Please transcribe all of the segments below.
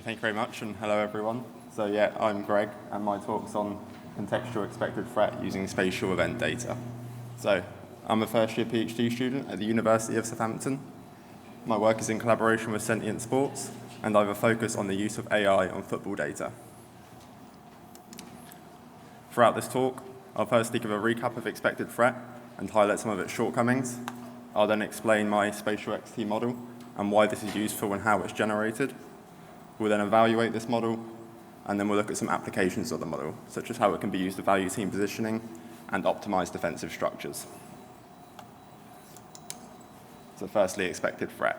Okay, thank you very much, and hello everyone. So yeah, I'm Greg, and my talk's on contextual expected threat using spatial event data. So I'm a first-year PhD student at the University of Southampton. My work is in collaboration with Sentient Sports, and I have a focus on the use of AI on football data. Throughout this talk, I'll firstly give a recap of expected threat and highlight some of its shortcomings. I'll then explain my spatial XT model and why this is useful and how it's generated. We'll then evaluate this model, and then we'll look at some applications of the model, such as how it can be used to value team positioning and optimize defensive structures. So firstly, expected threat.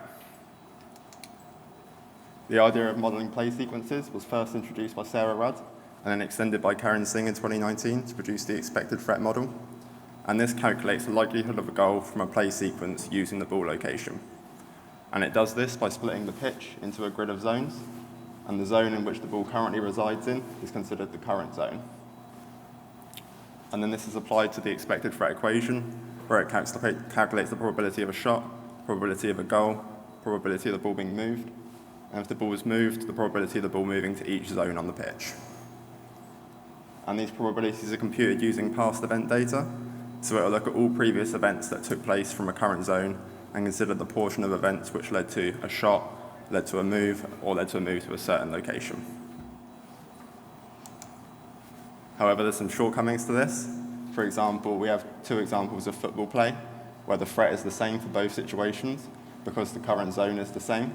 The idea of modeling play sequences was first introduced by Sarah Rudd and then extended by Karen Singh in 2019 to produce the expected threat model. And this calculates the likelihood of a goal from a play sequence using the ball location. And it does this by splitting the pitch into a grid of zones, and the zone in which the ball currently resides in is considered the current zone. And then this is applied to the expected threat equation, where it calculates the probability of a shot, probability of a goal, probability of the ball being moved, and if the ball is moved, the probability of the ball moving to each zone on the pitch. And these probabilities are computed using past event data, so it will look at all previous events that took place from a current zone and consider the portion of events which led to a shot, led to a move, or led to a move to a certain location. However, there's some shortcomings to this. For example, we have two examples of football play where the threat is the same for both situations because the current zone is the same.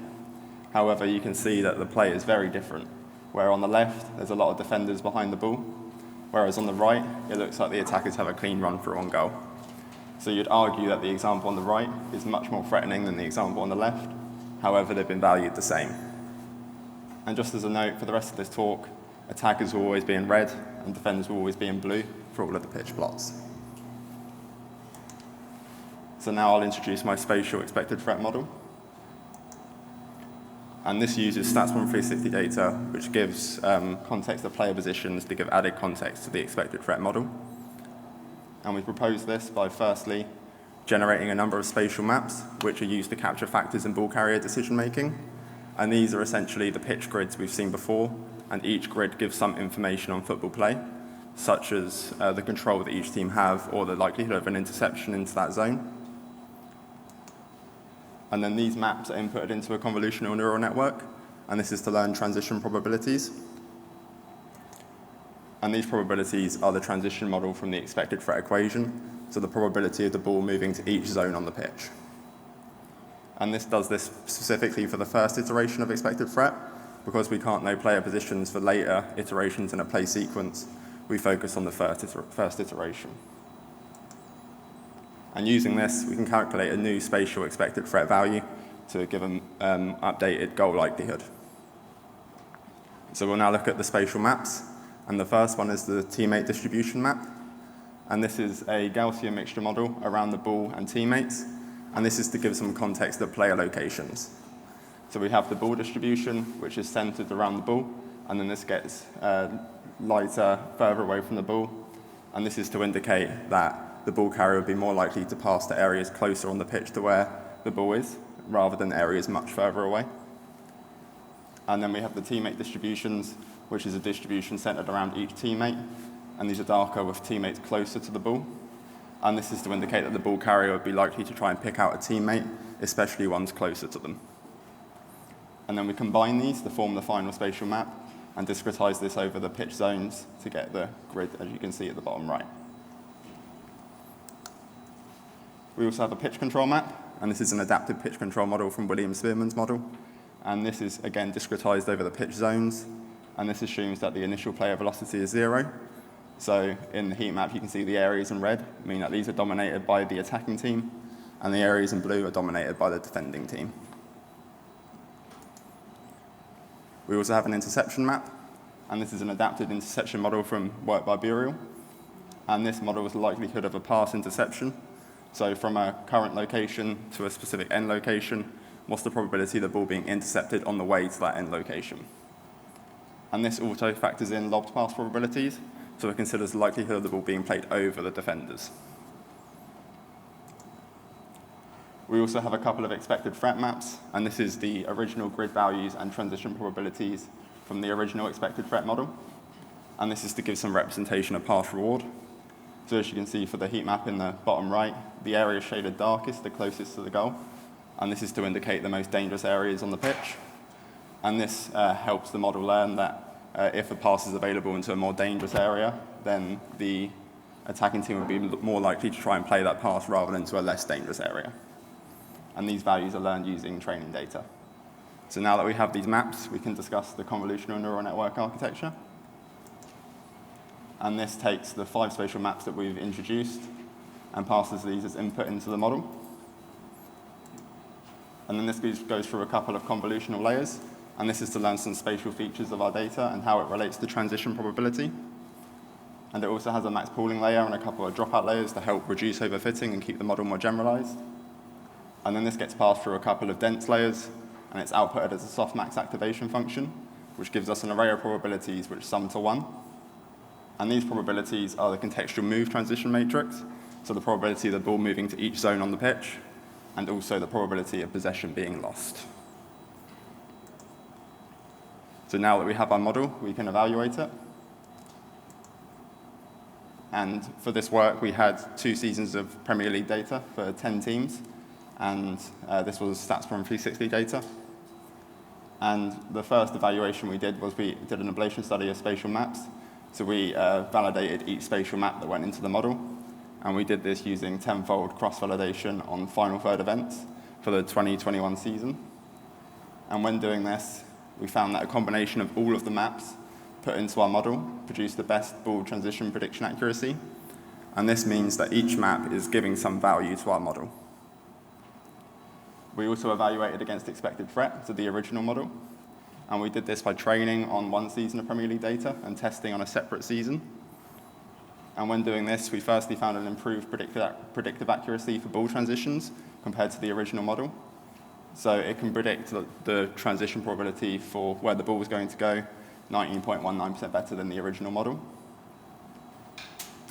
However, you can see that the play is very different, where on the left, there's a lot of defenders behind the ball, whereas on the right, it looks like the attackers have a clean run through on goal. So you'd argue that the example on the right is much more threatening than the example on the left. However, they've been valued the same. And just as a note, for the rest of this talk, attackers will always be in red and defenders will always be in blue for all of the pitch plots. So now I'll introduce my spatial expected threat model. And this uses StatsBomb 360 data, which gives context of player positions to give added context to the expected threat model. And we propose this by firstly generating a number of spatial maps, which are used to capture factors in ball carrier decision making. And these are essentially the pitch grids we've seen before, and each grid gives some information on football play, such as the control that each team have or the likelihood of an interception into that zone. And then these maps are inputted into a convolutional neural network, and this is to learn transition probabilities. And these probabilities are the transition model from the expected threat equation, so the probability of the ball moving to each zone on the pitch. And this does this specifically for the first iteration of expected threat. Because we can't know player positions for later iterations in a play sequence, we focus on the first iteration. And using this, we can calculate a new spatial expected threat value to give an updated goal likelihood. So we'll now look at the spatial maps. And the first one is the teammate distribution map. And this is a Gaussian mixture model around the ball and teammates. And this is to give some context of player locations. So we have the ball distribution, which is centered around the ball. And then this gets lighter, further away from the ball. And this is to indicate that the ball carrier would be more likely to pass to areas closer on the pitch to where the ball is, rather than areas much further away. And then we have the teammate distributions, which is a distribution centered around each teammate. And these are darker with teammates closer to the ball. And this is to indicate that the ball carrier would be likely to try and pick out a teammate, especially ones closer to them. And then we combine these to form the final spatial map and discretize this over the pitch zones to get the grid, as you can see at the bottom right. We also have a pitch control map, and this is an adaptive pitch control model from William Spearman's model. And this is, again, discretized over the pitch zones. And this assumes that the initial player velocity is 0. So in the heat map, you can see the areas in red, meaning that these are dominated by the attacking team, and the areas in blue are dominated by the defending team. We also have an interception map, and this is an adapted interception model from work by Burial. And this model is the likelihood of a pass interception. So from a current location to a specific end location, what's the probability of the ball being intercepted on the way to that end location? And this auto factors in lobbed pass probabilities, so it considers the likelihood of the ball being played over the defenders. We also have a couple of expected threat maps, and this is the original grid values and transition probabilities from the original expected threat model. And this is to give some representation of path reward. So as you can see for the heat map in the bottom right, the area shaded darkest, the closest to the goal. And this is to indicate the most dangerous areas on the pitch. And this helps the model learn that if a pass is available into a more dangerous area, then the attacking team would be more likely to try and play that pass rather than into a less dangerous area. And these values are learned using training data. So now that we have these maps, we can discuss the convolutional neural network architecture. And this takes the 5 spatial maps that we've introduced and passes these as input into the model. And then this goes through a couple of convolutional layers. And this is to learn some spatial features of our data and how it relates to transition probability. And it also has a max pooling layer and a couple of dropout layers to help reduce overfitting and keep the model more generalized. And then this gets passed through a couple of dense layers, and it's outputted as a softmax activation function, which gives us an array of probabilities which sum to 1. And these probabilities are the contextual move transition matrix, so the probability of the ball moving to each zone on the pitch, and also the probability of possession being lost. So now that we have our model, we can evaluate it. And for this work, we had 2 seasons of Premier League data for 10 teams. And this was StatsBomb 360 data. And the first evaluation we did was we did an ablation study of spatial maps. So we validated each spatial map that went into the model. And we did this using 10-fold cross-validation on final third events for the 2021 season. And when doing this, we found that a combination of all of the maps put into our model produced the best ball transition prediction accuracy. And this means that each map is giving some value to our model. We also evaluated against expected threat to the original model. And we did this by training on 1 season of Premier League data and testing on a separate season. And when doing this, we firstly found an improved predictive accuracy for ball transitions compared to the original model. So it can predict the transition probability for where the ball was going to go 19.19% better than the original model.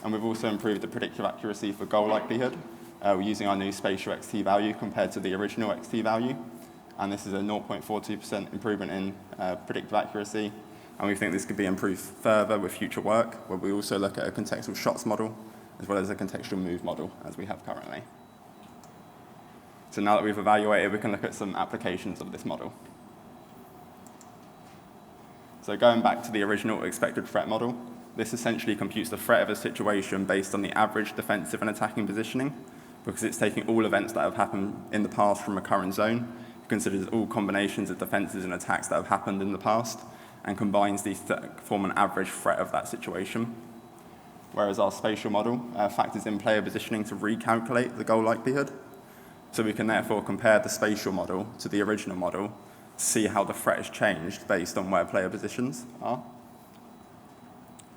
And we've also improved the predictive accuracy for goal likelihood. We're using our new spatial XT value compared to the original XT value. And this is a 0.42% improvement in predictive accuracy. And we think this could be improved further with future work, where we also look at a contextual shots model, as well as a contextual move model, as we have currently. So now that we've evaluated, we can look at some applications of this model. So going back to the original expected threat model, this essentially computes the threat of a situation based on the average defensive and attacking positioning, because it's taking all events that have happened in the past from a current zone, considers all combinations of defenses and attacks that have happened in the past, and combines these to form an average threat of that situation. Whereas our spatial model factors in player positioning to recalculate the goal likelihood. So we can therefore compare the spatial model to the original model to see how the threat has changed based on where player positions are.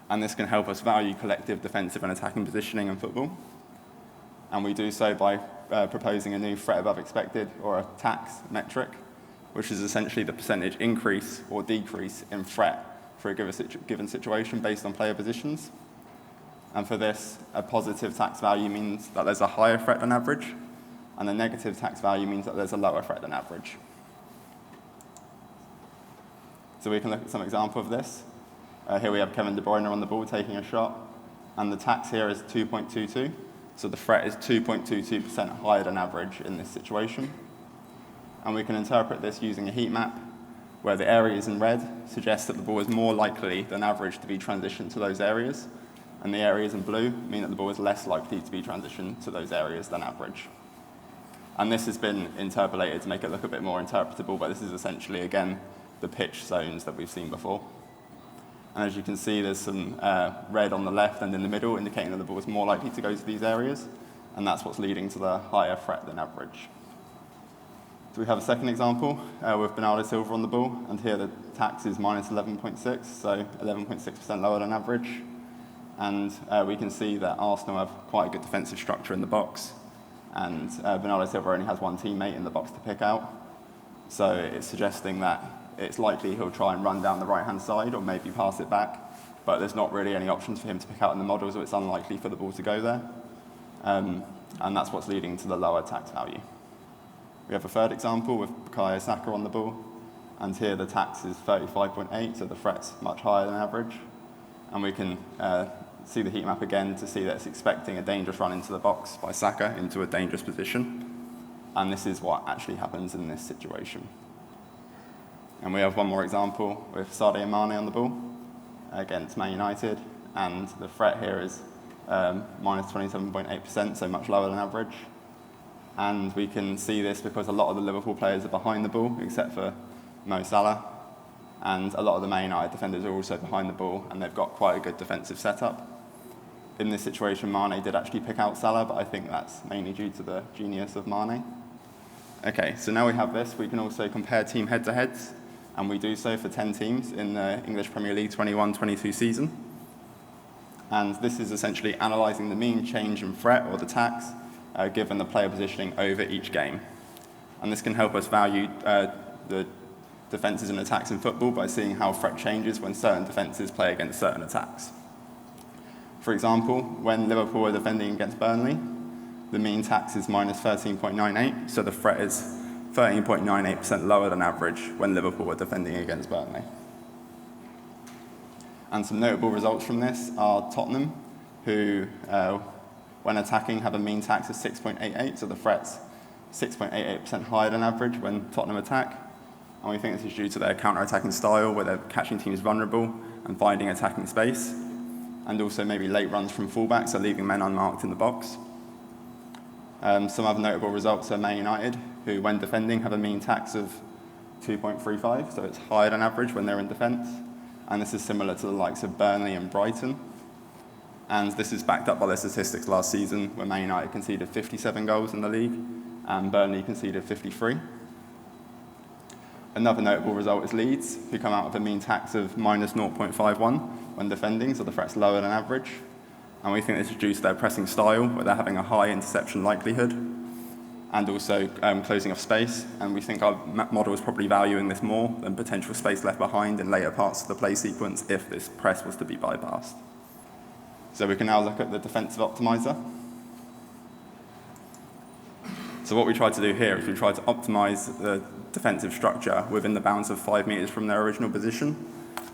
And this can help us value collective defensive and attacking positioning in football. And we do so by proposing a new threat above expected, or a TAX metric, which is essentially the percentage increase or decrease in threat for a given situation based on player positions. And for this, a positive TAX value means that there's a higher threat than average, and a negative TAX value means that there's a lower threat than average. So we can look at some example of this. Here we have Kevin De Bruyne on the ball taking a shot, and the TAX here is 2.22. So the threat is 2.22% higher than average in this situation. And we can interpret this using a heat map, where the areas in red suggest that the ball is more likely than average to be transitioned to those areas, and the areas in blue mean that the ball is less likely to be transitioned to those areas than average. And this has been interpolated to make it look a bit more interpretable, but this is essentially, again, the pitch zones that we've seen before. And as you can see, there's some red on the left and in the middle, indicating that the ball is more likely to go to these areas, and that's what's leading to the higher threat than average. So we have a second example with Bernardo Silva on the ball, and here the TAX is minus 11.6, so 11.6% lower than average. And we can see that Arsenal have quite a good defensive structure in the box, and Bernardo Silva only has one teammate in the box to pick out. So it's suggesting that it's likely he'll try and run down the right-hand side or maybe pass it back, but there's not really any options for him to pick out in the model, so it's unlikely for the ball to go there. And that's what's leading to the lower TAX value. We have a third example with Bukayo Saka on the ball, and here the tax is 35.8, so the threat's much higher than average. And we can see the heat map again to see that it's expecting a dangerous run into the box by Saka into a dangerous position. And this is what actually happens in this situation. And we have one more example with Sadio Mane on the ball against Man United, and the threat here is minus 27.8%, so much lower than average. And we can see this because a lot of the Liverpool players are behind the ball, except for Mo Salah. And a lot of the Man United defenders are also behind the ball, and they've got quite a good defensive setup. In this situation, Mane did actually pick out Salah, but I think that's mainly due to the genius of Mane. Okay, so now we have this, we can also compare team head-to-heads, and we do so for 10 teams in the English Premier League 21-22 season. And this is essentially analysing the mean change in threat, or the tax, given the player positioning over each game. And this can help us value the defences and attacks in football by seeing how threat changes when certain defences play against certain attacks. For example, when Liverpool are defending against Burnley, the mean tax is minus 13.98, so the threat is 13.98% lower than average when Liverpool are defending against Burnley. And some notable results from this are Tottenham, who, when attacking, have a mean tax of 6.88, so the threat's 6.88% higher than average when Tottenham attack. And we think this is due to their counter-attacking style, where they're catching teams vulnerable and finding attacking space, and also maybe late runs from fullbacks, so leaving men unmarked in the box. Some other notable results are Man United, who, when defending, have a mean tax of 2.35, so it's higher than average when they're in defence. And this is similar to the likes of Burnley and Brighton. And this is backed up by their statistics last season, where Man United conceded 57 goals in the league, and Burnley conceded 53. Another notable result is Leeds, who come out with a mean tax of minus 0.51 when defending, so the threat's lower than average. And we think this is due to their pressing style, where they're having a high interception likelihood, and also closing off space. And we think our model is probably valuing this more than potential space left behind in later parts of the play sequence if this press was to be bypassed. So we can now look at the defensive optimizer. So what we try to do here is we try to optimize the defensive structure within the bounds of 5 meters from their original position.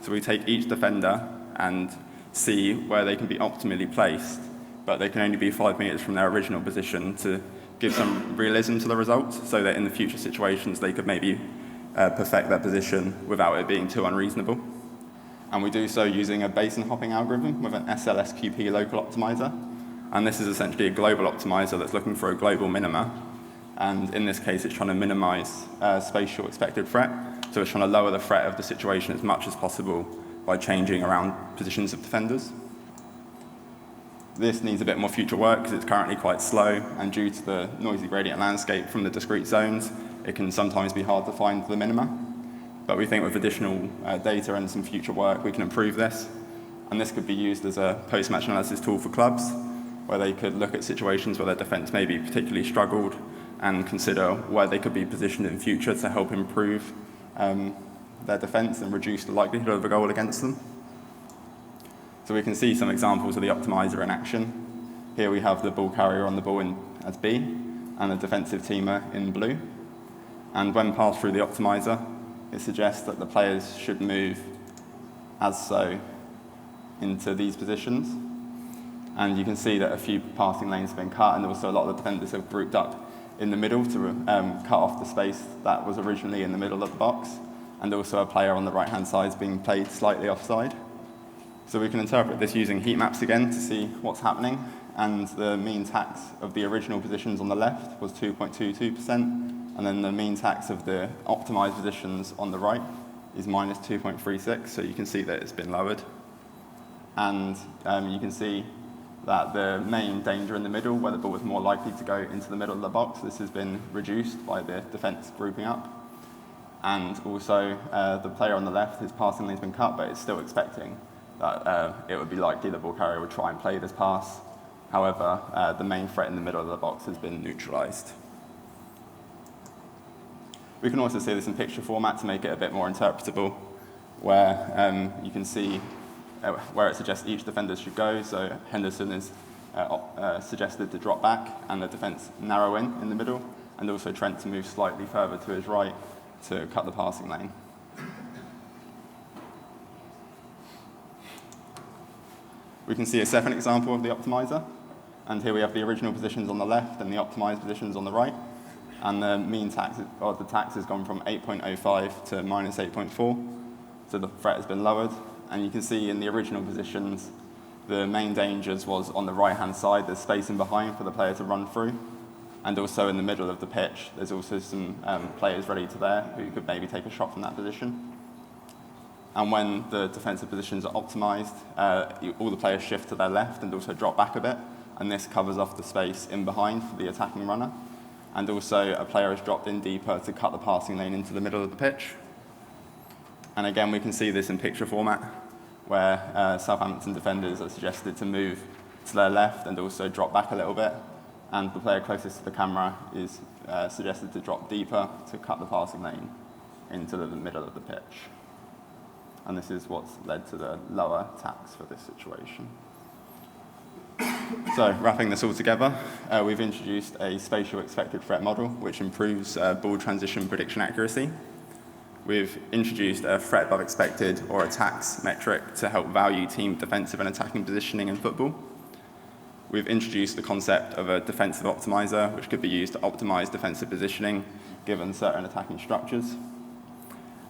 So we take each defender and see where they can be optimally placed, but they can only be 5 meters from their original position to give some realism to the results, so that in the future situations they could maybe perfect their position without it being too unreasonable. And we do so using a basin hopping algorithm with an SLSQP local optimizer. And this is essentially a global optimizer that's looking for a global minima. And in this case, it's trying to minimize spatial expected threat. So it's trying to lower the threat of the situation as much as possible by changing around positions of defenders. This needs a bit more future work because it's currently quite slow, and due to the noisy gradient landscape from the discrete zones, it can sometimes be hard to find the minima. But we think with additional data and some future work, we can improve this. And this could be used as a post-match analysis tool for clubs, where they could look at situations where their defence maybe particularly struggled and consider where they could be positioned in future to help improve their defence and reduce the likelihood of a goal against them. So we can see some examples of the optimizer in action. Here we have the ball carrier on the ball as B, and the defensive teamer in blue. And when passed through the optimizer, it suggests that the players should move as so into these positions. And you can see that a few passing lanes have been cut, and also a lot of the defenders have grouped up in the middle to cut off the space that was originally in the middle of the box. And also a player on the right-hand side is being played slightly offside. So we can interpret this using heat maps again to see what's happening. And the mean tax of the original positions on the left was 2.22%. And then the mean tax of the optimized positions on the right is minus 2.36. So you can see that it's been lowered. And you can see that the main danger in the middle, where the ball was more likely to go into the middle of the box, this has been reduced by the defence grouping up. And also, the player on the left, his passing lane's been cut, but it's still expecting that it would be likely the ball carrier would try and play this pass. However, the main threat in the middle of the box has been neutralised. We can also see this in picture format to make it a bit more interpretable, where you can see where it suggests each defender should go. So Henderson is suggested to drop back and the defence narrow in the middle, and also Trent to move slightly further to his right to cut the passing lane. We can see a second example of the optimizer, and here we have the original positions on the left and the optimized positions on the right, and the mean tax, or the tax has gone from 8.05 to minus 8.4, so the threat has been lowered, and you can see in the original positions the main dangers was on the right-hand side, there's space in behind for the player to run through, and also in the middle of the pitch, there's also some players ready to there who could maybe take a shot from that position. And when the defensive positions are optimized, all the players shift to their left and also drop back a bit, and this covers off the space in behind for the attacking runner. And also a player has dropped in deeper to cut the passing lane into the middle of the pitch. And again, we can see this in picture format, where Southampton defenders are suggested to move to their left and also drop back a little bit, and the player closest to the camera is suggested to drop deeper to cut the passing lane into the middle of the pitch. And this is what's led to the lower tax for this situation. So, wrapping this all together, we've introduced a spatial expected threat model, which improves ball transition prediction accuracy. We've introduced a threat above expected or a tax metric to help value team defensive and attacking positioning in football. We've introduced the concept of a defensive optimizer, which could be used to optimize defensive positioning given certain attacking structures.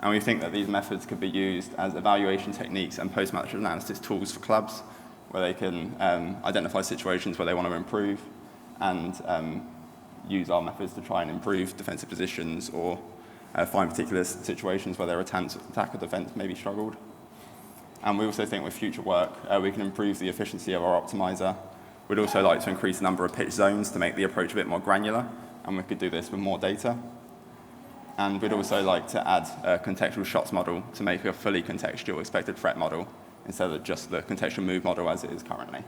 And we think that these methods could be used as evaluation techniques and post-match analysis tools for clubs, where they can identify situations where they want to improve and use our methods to try and improve defensive positions or find particular situations where their attack or defense maybe struggled. And we also think with future work, we can improve the efficiency of our optimizer. We'd also like to increase the number of pitch zones to make the approach a bit more granular, and we could do this with more data. And we'd also like to add a contextual shots model to make a fully contextual expected threat model instead of just the contextual move model as it is currently.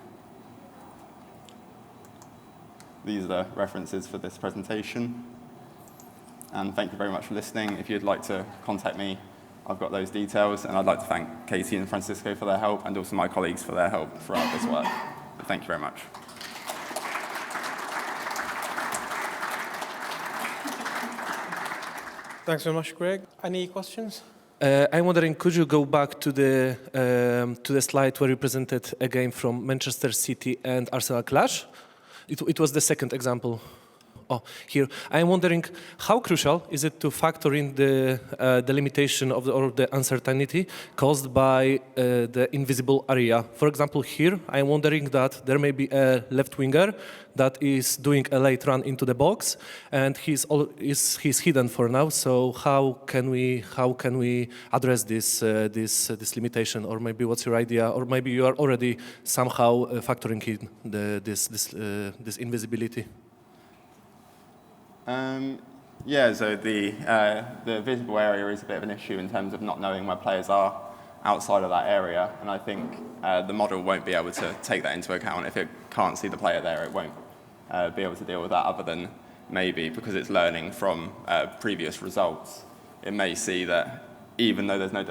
These are the references for this presentation. And thank you very much for listening. If you'd like to contact me, I've got those details. And I'd like to thank Katie and Francisco for their help and also my colleagues for their help throughout this work. So thank you very much. Thanks very much, Greg. Any questions? I'm wondering, could you go back to the slide where you presented a game from Manchester City and Arsenal clash? It was the second example. Oh, here. I'm wondering, how crucial is it to factor in the limitation of or the uncertainty caused by the invisible area? For example, here, I'm wondering that there may be a left winger that is doing a late run into the box, and he's hidden for now. So how can we address this limitation? Or maybe what's your idea? Or maybe you are already somehow factoring in this invisibility. Yeah, so the visible area is a bit of an issue in terms of not knowing where players are outside of that area, and I think the model won't be able to take that into account. If it can't see the player there, it won't be able to deal with that, other than maybe because it's learning from previous results. It may see that even though there's no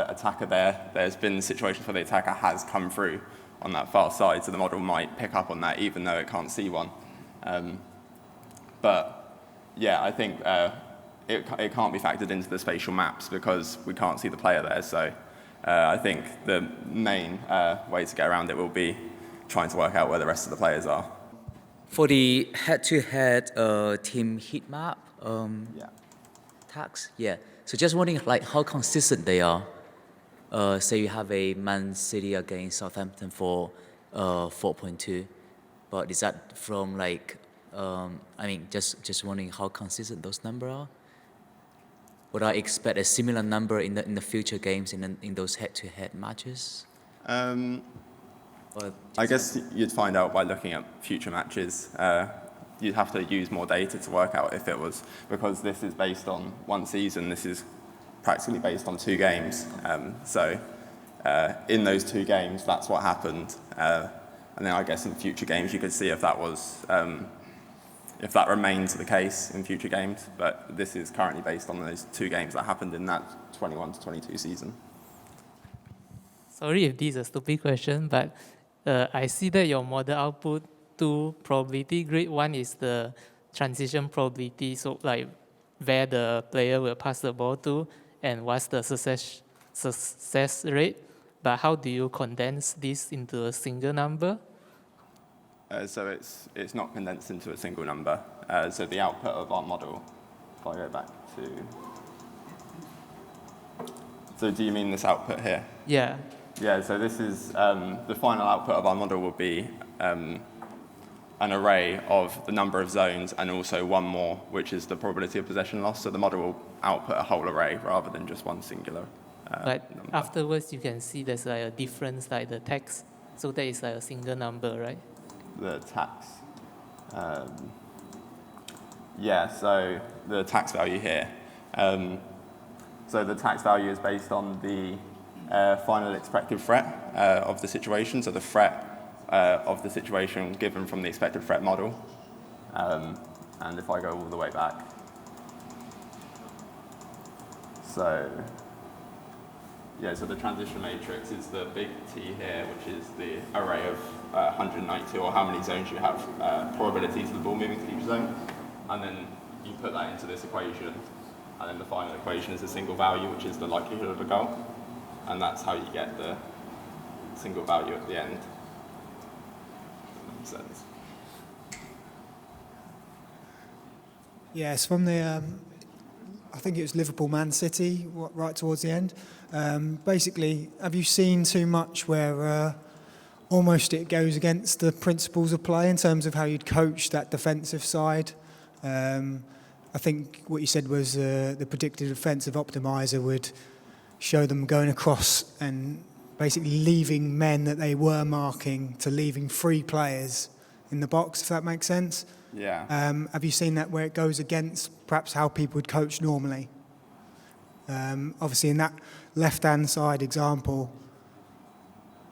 attacker there, there's been situations where the attacker has come through on that far side, so the model might pick up on that even though it can't see one. But yeah, I think it can't be factored into the spatial maps because we can't see the player there. So I think the main way to get around it will be trying to work out where the rest of the players are. For the head-to-head team heat map tags, yeah. So just wondering, like, how consistent they are. Say you have a Man City against Southampton for 4.2, but is that from like? I mean, just wondering how consistent those numbers are. Would I expect a similar number in the future games in those head-to-head matches? I guess you'd find out by looking at future matches. You'd have to use more data to work out if it was, because this is based on one season, this is practically based on 2 games. So in those 2 games, that's what happened. And then I guess in future games, you could see if that was, if that remains the case in future games. But this is currently based on those 2 games that happened in that 21 to 22 season. Sorry if this is a stupid question, but I see that your model output 2 probability grade 1 is the transition probability, so like where the player will pass the ball to and what's the success rate. But how do you condense this into a single number? So it's not condensed into a single number. So the output of our model, if I go back to... So do you mean this output here? Yeah. Yeah, so this is, the final output of our model will be an array of the number of zones and also one more, which is the probability of possession loss. So the model will output a whole array rather than just one singular But number. afterwards, you can see there's like a difference, like the text. So that is like a single number, right? The tax. Yeah, so the tax value here. So the tax value is based on the final expected threat of the situation, so the threat of the situation given from the expected threat model. And if I go all the way back, so yeah, so the transition matrix is the big T here, which is the array of 192, or how many zones you have, probabilities of the ball moving to each zone. And then you put that into this equation, and then the final equation is a single value, which is the likelihood of a goal. And that's how you get the single value at the end. That makes sense. Yes, from the, I think it was Liverpool-Man City, right towards the end. Basically, have you seen too much where almost it goes against the principles of play in terms of how you'd coach that defensive side? I think what you said was the predictive defensive optimizer would show them going across and basically leaving men that they were marking to leaving free players in the box, if that makes sense. Yeah. Have you seen that where it goes against perhaps how people would coach normally? Obviously, in that left-hand side example,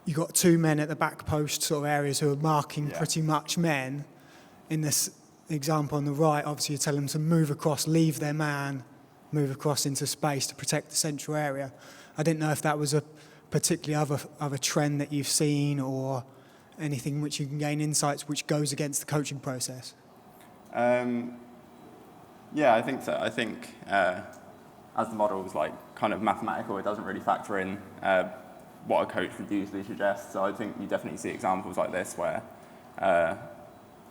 you got two men at the back post sort of areas who are marking pretty much men. In this example on the right, obviously you tell them to move across, leave their man, move across into space to protect the central area. I didn't know if that was a particularly other trend that you've seen or anything which you can gain insights which goes against the coaching process. Yeah, I think so. I think as the model is like kind of mathematical, it doesn't really factor in what a coach would usually suggest. So I think you definitely see examples like this where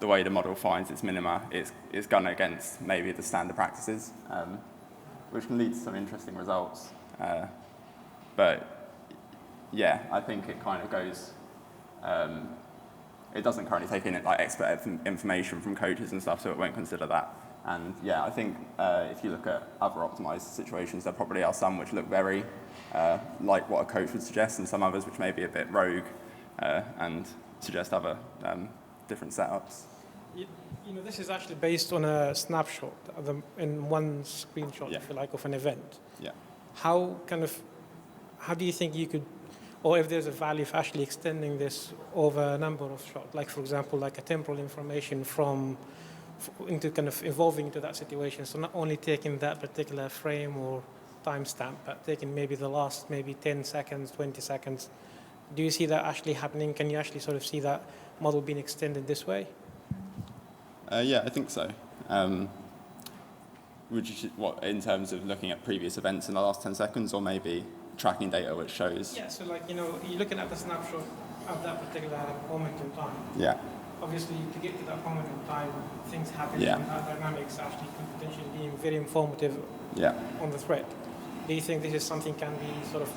the way the model finds its minima is gone against maybe the standard practices, which can lead to some interesting results. But yeah, I think it kind of goes. It doesn't currently take in like expert information from coaches and stuff, so it won't consider that. And yeah, I think if you look at other optimized situations, there probably are some which look very like what a coach would suggest, and some others which may be a bit rogue and suggest other different setups. You know, this is actually based on a snapshot in one screenshot, if you like, of an event. Yeah. How do you think you could, or if there's a value for actually extending this over a number of shots, like for example, like a temporal information into kind of evolving into that situation. So not only taking that particular frame or timestamp, but taking maybe the last maybe 10 seconds, 20 seconds. Do you see that actually happening? Can you actually sort of see that model being extended this way? Yeah, I think so. What, in terms of looking at previous events in the last 10 seconds, or maybe tracking data which shows? Yeah, so like, you know, you're looking at the snapshot of that particular moment in time. Yeah. Obviously, to get to that moment in time, things happen, Yeah. and that dynamics actually could potentially be very informative on the thread. Do you think this is something can be sort of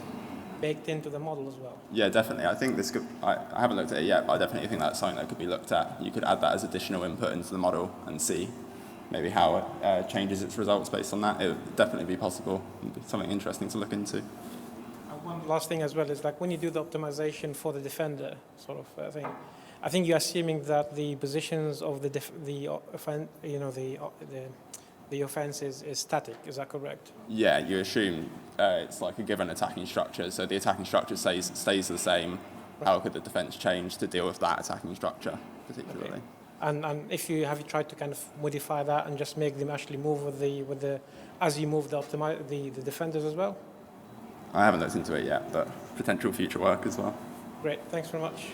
baked into the model as well? Yeah, definitely. I think this could, I haven't looked at it yet, but I definitely think that's something that could be looked at. You could add that as additional input into the model and see maybe how it changes its results based on that. It would definitely be possible. It'd be something interesting to look into. One last thing as well is like when you do the optimization for the defender sort of thing, I think you're assuming that the positions of the offense is static. Is that correct? Yeah, you assume it's like a given attacking structure, so the attacking structure stays the same. Right. How could the defense change to deal with that attacking structure particularly? Okay. And if you have tried to kind of modify that and just make them actually move with the as you move the defenders as well? I haven't looked into it yet, but potential future work as well. Great, thanks very much.